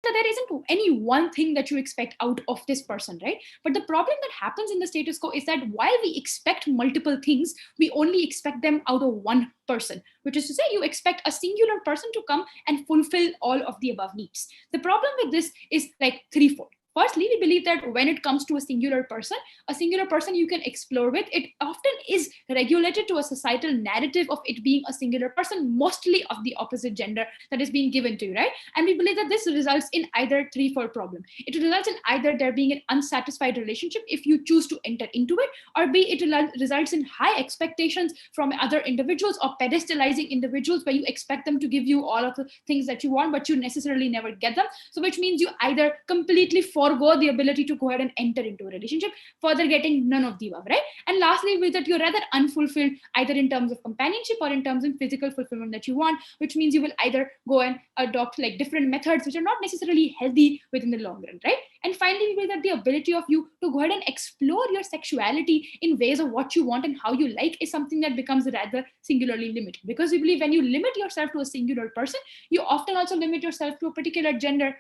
that there isn't any one thing that you expect out of this person, right? But the problem that happens in the status quo is that while we expect multiple things, we only expect them out of one person, which is to say you expect a singular person to come and fulfill all of the above needs. The problem with this is like threefold. Firstly, we believe that when it comes to a singular person you can explore with, it often is regulated to a societal narrative of it being a singular person, mostly of the opposite gender, that is being given to you, right? And we believe that this results in either threefold problem. It results in either there being an unsatisfied relationship if you choose to enter into it, or B, it results in high expectations from other individuals, or pedestalizing individuals where you expect them to give you all of the things that you want, but you necessarily never get them. So which means you either completely forego the ability to go ahead and enter into a relationship, further getting none of the above, right? And lastly, with that, you're rather unfulfilled either in terms of companionship or in terms of physical fulfillment that you want, which means you will either go and adopt like different methods which are not necessarily healthy within the long run, right? And finally, with that, the ability of you to go ahead and explore your sexuality in ways of what you want and how you like is something that becomes rather singularly limited, because we believe when you limit yourself to a singular person, you often also limit yourself to a particular gender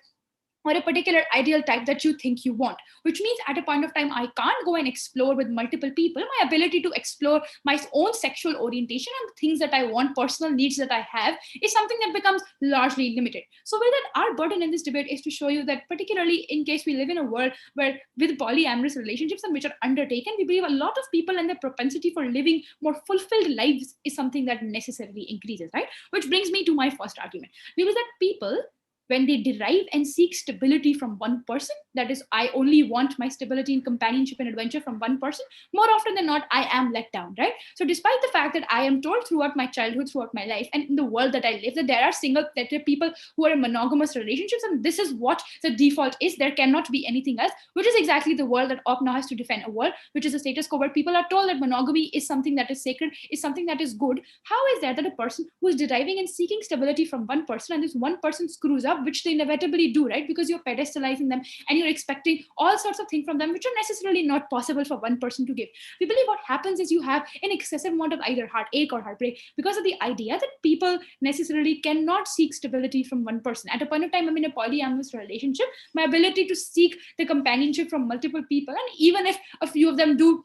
or a particular ideal type that you think you want, which means at a point of time I can't go and explore with multiple people. My ability to explore my own sexual orientation and the things that I want, personal needs that I have, is something that becomes largely limited. So with that, our burden in this debate is to show you that particularly in case we live in a world where with polyamorous relationships and which are undertaken, we believe a lot of people and their propensity for living more fulfilled lives is something that necessarily increases, right? Which brings me to my first argument. We believe that people, when they derive and seek stability from one person, that is, I only want my stability in companionship and adventure from one person, more often than not, I am let down, right? So despite the fact that I am told throughout my childhood, throughout my life, and in the world that I live, that there are people who are in monogamous relationships, and this is what the default is, there cannot be anything else, which is exactly the world that OP now has to defend, a world which is a status quo where people are told that monogamy is something that is sacred, is something that is good. How is that a person who is deriving and seeking stability from one person, and this one person screws up, which they inevitably do, right? Because you're pedestalizing them and you're expecting all sorts of things from them which are necessarily not possible for one person to give. We believe what happens is you have an excessive amount of either heartache or heartbreak because of the idea that people necessarily cannot seek stability from one person. At a point of time, I'm in a polyamorous relationship, my ability to seek the companionship from multiple people, and even if a few of them do,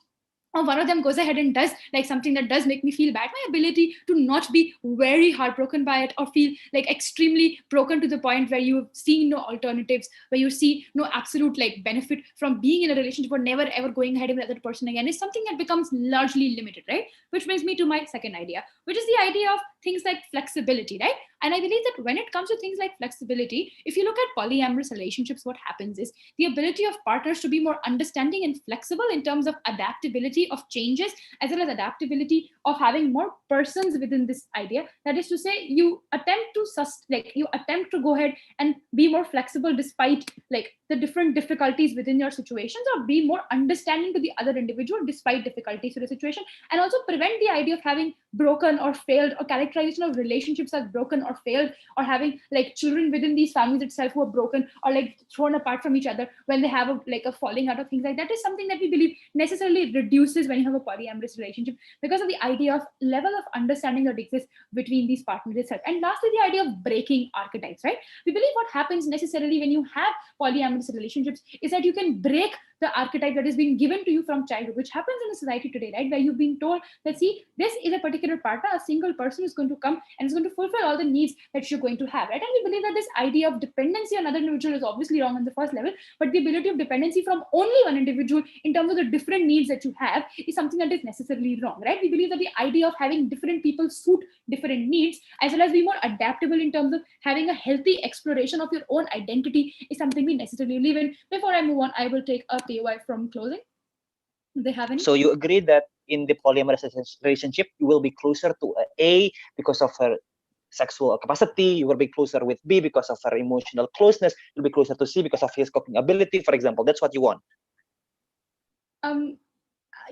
or one of them goes ahead and does like something that does make me feel bad, my ability to not be very heartbroken by it or feel like extremely broken to the point where you see no alternatives, where you see no absolute like benefit from being in a relationship or never ever going ahead with another person again, is something that becomes largely limited, right? Which brings me to my second idea, which is the idea of things like flexibility, right? And I believe that when it comes to things like flexibility, if you look at polyamorous relationships, what happens is the ability of partners to be more understanding and flexible in terms of adaptability of changes, as well as adaptability of having more persons within this idea. That is to say, you attempt to go ahead and be more flexible despite like the different difficulties within your situations, or be more understanding to the other individual despite difficulties to the situation, and also prevent the idea of having broken or failed, or characterization of relationships as broken or failed, or having like children within these families itself who are broken or like thrown apart from each other when they have a falling out of things like that, is something that we believe necessarily reduces when you have a polyamorous relationship, because of the idea of level of understanding that exists between these partners itself. And lastly, the idea of breaking archetypes, right? We believe what happens necessarily when you have polyamorous relationships is that you can break the archetype that is being given to you from childhood, which happens in a society today, right? Where you've been told that, see, this is a particular partner, a single person is going to come and is going to fulfill all the needs that you're going to have, right? And we believe that this idea of dependency on another individual is obviously wrong on the first level, but the ability of dependency from only one individual in terms of the different needs that you have is something that is necessarily wrong, right? We believe that the idea of having different people suit different needs, as well as be more adaptable in terms of having a healthy exploration of your own identity, is something we necessarily live in. Before I move on, I will take a POI from closing. Do they have any? So you agree that in the polyamorous relationship, you will be closer to A because of her sexual capacity, you will be closer with B because of her emotional closeness, you'll be closer to C because of his coping ability, for example. That's what you want.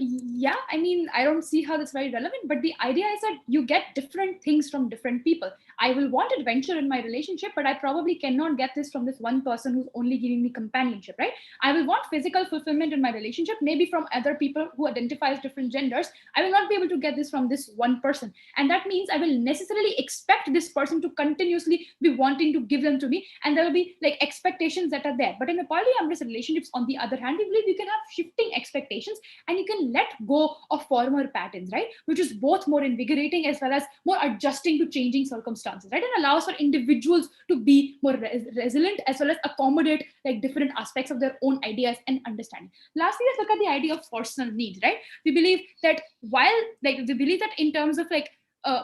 Yeah, I mean, I don't see how that's very relevant, but the idea is that you get different things from different people. I will want adventure in my relationship, but I probably cannot get this from this one person who's only giving me companionship, right? I will want physical fulfillment in my relationship, maybe from other people who identify as different genders. I will not be able to get this from this one person. And that means I will necessarily expect this person to continuously be wanting to give them to me. And there will be like expectations that are there. But in a polyamorous relationships, on the other hand, we believe you can have shifting expectations and you can let go of former patterns, right? Which is both more invigorating as well as more adjusting to changing circumstances, right? And allows for individuals to be more resilient as well as accommodate like different aspects of their own ideas and understanding. Lastly, let's look at the idea of personal needs, right? We believe that while like we believe that in terms of like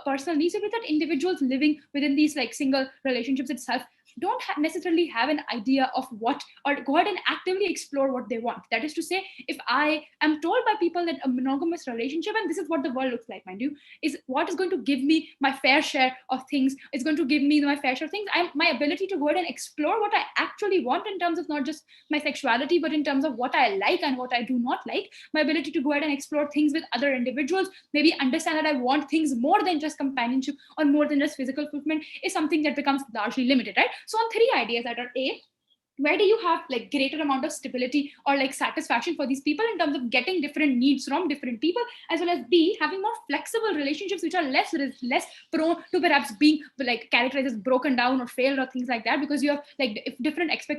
personal needs, we believe that individuals living within these like single relationships itself don't necessarily have an idea of what, or go ahead and actively explore what they want. That is to say, if I am told by people that a monogamous relationship, and this is what the world looks like, mind you, is what is going to give me my fair share of things, it's going to give me my fair share of things, my ability to go ahead and explore what I actually want in terms of not just my sexuality, but in terms of what I like and what I do not like, my ability to go ahead and explore things with other individuals, maybe understand that I want things more than just companionship or more than just physical fulfillment, is something that becomes largely limited, right? So on three ideas that are A, where do you have like greater amount of stability or like satisfaction for these people in terms of getting different needs from different people, as well as B, having more flexible relationships which are less prone to perhaps being like characterized as broken down or failed or things like that, because you have like if different expectations